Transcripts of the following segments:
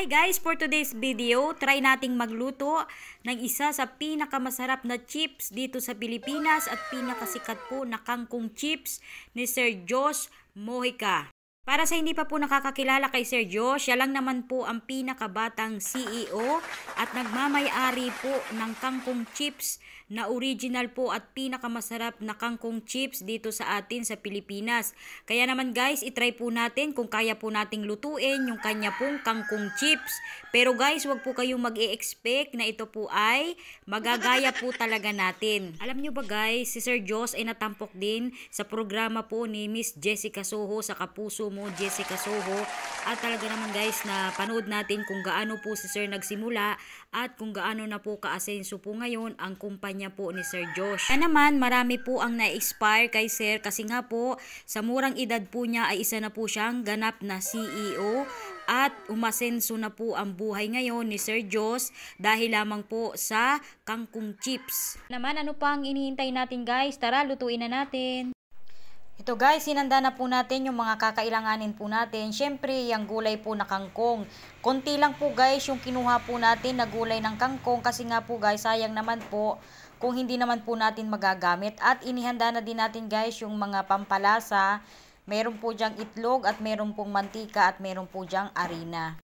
Hi guys, for today's video, try nating magluto ng isa sa pinakamasarap na chips dito sa Pilipinas at pinakasikat po na kangkong chips ni Sir Josh Mojica. Para sa hindi pa po nakakakilala kay Sir Josh, siya lang naman po ang pinakabatang CEO at nagmamay-ari po ng kangkong chips na original po at pinakamasarap na kangkong chips dito sa atin sa Pilipinas. Kaya naman guys, itry po natin kung kaya po nating lutuin yung kanya pong kangkong chips. Pero guys, wag po kayong mag-e-expect na ito po ay magagaya po talaga natin. Alam nyo ba guys, si Sir Josh ay natampok din sa programa po ni Miss Jessica Soho sa Kapuso Mo Jessica Soho, at talaga naman guys na panood natin kung gaano po si Sir nagsimula at kung gaano na po ka-asenso po ngayon ang kumpanya po ni Sir Josh. Kaya naman marami po ang na-inspire kay Sir kasi nga po sa murang edad po niya ay isa na po siyang ganap na CEO at umasenso na po ang buhay ngayon ni Sir Josh dahil lamang po sa kangkong chips. Naman ano pa ang inihintay natin guys? Tara lutuin na natin. Ito guys, sinanda na po natin yung mga kakailanganin po natin. Syempre, yung gulay po na kangkong. Konti lang po guys yung kinuha po natin na gulay ng kangkong kasi nga po guys, sayang naman po kung hindi naman po natin magagamit. At inihanda na din natin guys yung mga pampalasa. Meron po dyang itlog at meron pong mantika at meron po dyang arena.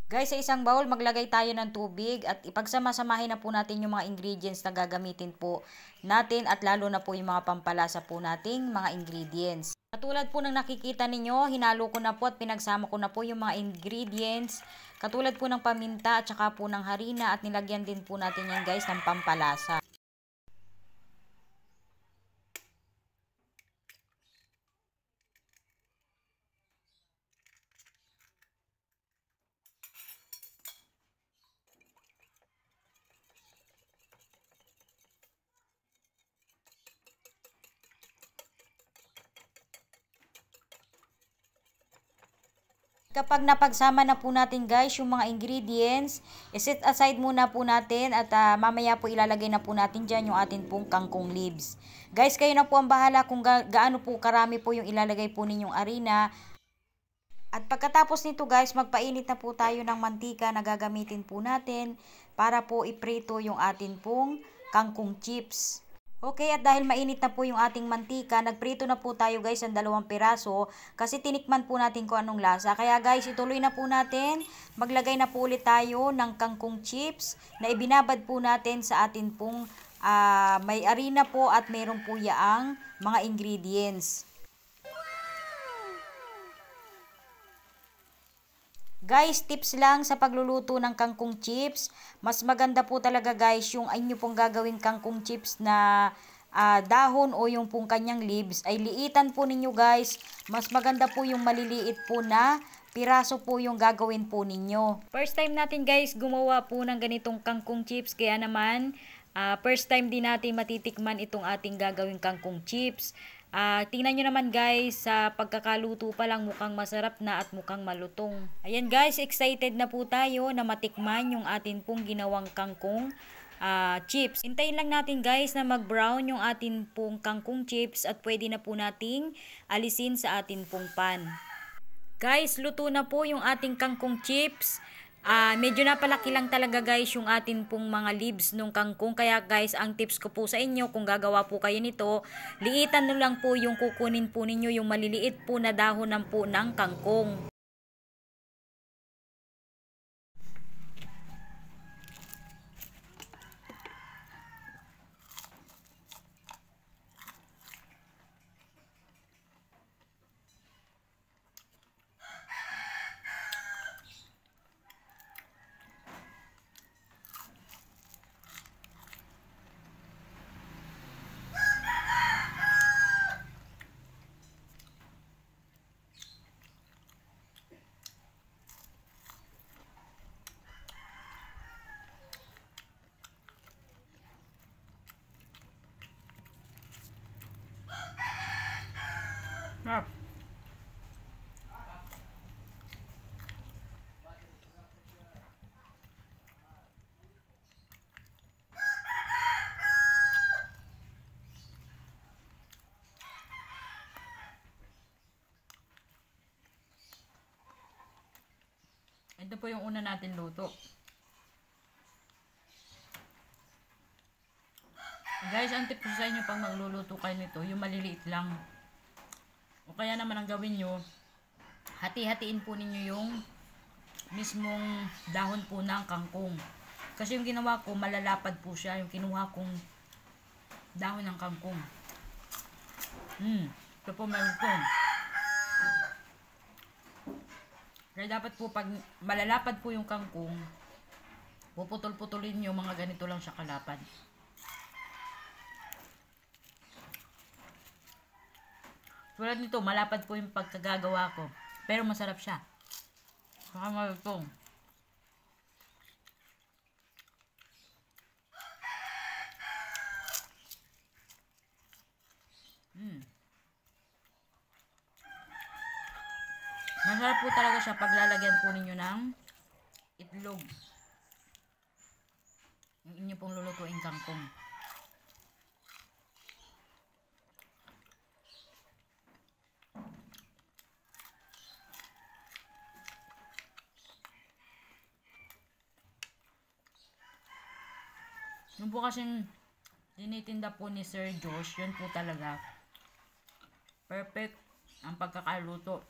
Guys, sa isang bowl, maglagay tayo ng tubig at ipagsama-samahin na po natin yung mga ingredients na gagamitin po natin at lalo na po yung mga pampalasa po nating mga ingredients. Katulad po ng nakikita ninyo, hinalo ko na po at pinagsama ko na po yung mga ingredients. Katulad po ng paminta at saka po ng harina at nilagyan din po natin yan guys ng pampalasa. Kapag napagsama na po natin guys yung mga ingredients, iset aside muna po natin at mamaya po ilalagay na po natin dyan yung atin pong kangkong leaves. Guys, kayo na po ang bahala kung gaano po karami po yung ilalagay po ninyong arena. At pagkatapos nito guys, magpainit na po tayo ng mantika na gagamitin po natin para po iprito yung atin pong kangkong chips. Okay, at dahil mainit na po yung ating mantika, nagprito na po tayo guys ng 2 piraso kasi tinikman po natin kung anong lasa. Kaya guys, ituloy na po natin. Maglagay na po ulit tayo ng kangkong chips na ibinabad po natin sa atin pong may arena po at meron po yaang mga ingredients. Guys, tips lang sa pagluluto ng kangkong chips. Mas maganda po talaga guys yung inyo pong gagawing kangkong chips na dahon o yung pong kanyang leaves ay liitan po ninyo guys. Mas maganda po yung maliliit po na piraso po yung gagawin po ninyo. First time natin guys gumawa po ng ganitong kangkong chips, kaya naman first time din natin matitikman itong ating gagawing kangkong chips. Tingnan nyo naman guys, sa pagkakaluto pa lang mukhang masarap na at mukhang malutong. Ayan guys, excited na po tayo na matikman yung atin pong ginawang kangkong chips. Hintayin lang natin guys na mag-brown yung atin pong kangkong chips at pwede na po nating alisin sa atin pong pan. Guys, luto na po yung ating kangkong chips. Medyo napalaki lang talaga guys yung atin pong mga leaves nung kangkong. Kaya guys, ang tips ko po sa inyo kung gagawa po kayo nito, liitan nyo lang po yung kukunin po ninyo yung maliliit po na dahonan po ng kangkong. Ito po yung una natin luto. Guys, ang tip ko sa inyo pag magluluto kayo nito, yung maliliit lang. O kaya naman ang gawin nyo, hati-hatiin po ninyo yung mismong dahon po ng kangkong. Kasi yung ginawa ko, malalapad po siya. Yung kinuha kong dahon ng kangkong. Ito po meron po. Kaya dapat po pag malalapad po yung kangkong, puputol-putulin nyo mga ganito lang siya kalapad. Tulad nito, malapad po yung pagkagagawa ko. Pero masarap siya. Saka malutong. Masarap po talaga siya pag lalagyan po ninyo ng itlog. Yung inyo pong lulutuin kangkong. Yung po kasing tinitinda po ni Sir Josh, yun po talaga perfect ang pagkakaluto.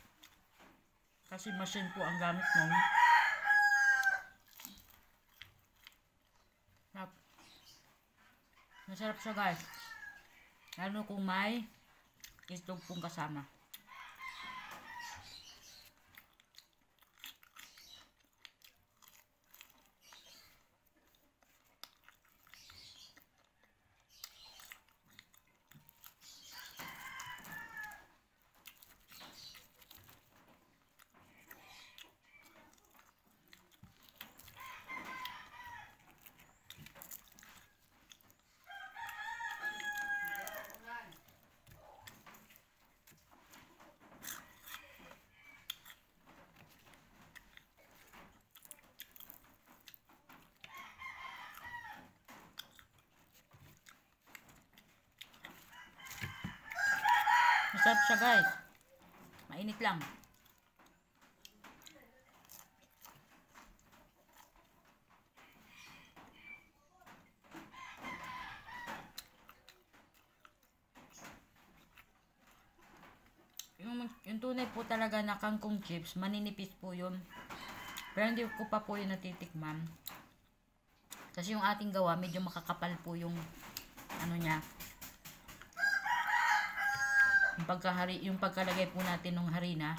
Kasi machine po ang gamit nun. Masarap siya guys. Lalo kung may itlog pong kasama. Masarap siya guys. Mainit lang. Yung tunay po talaga na kangkong chips, maninipis po yun. Pero hindi ko pa po yun natitikman. Kasi yung ating gawa, medyo makakapal po yung ano niya. Yung pagkalagay po natin ng harina.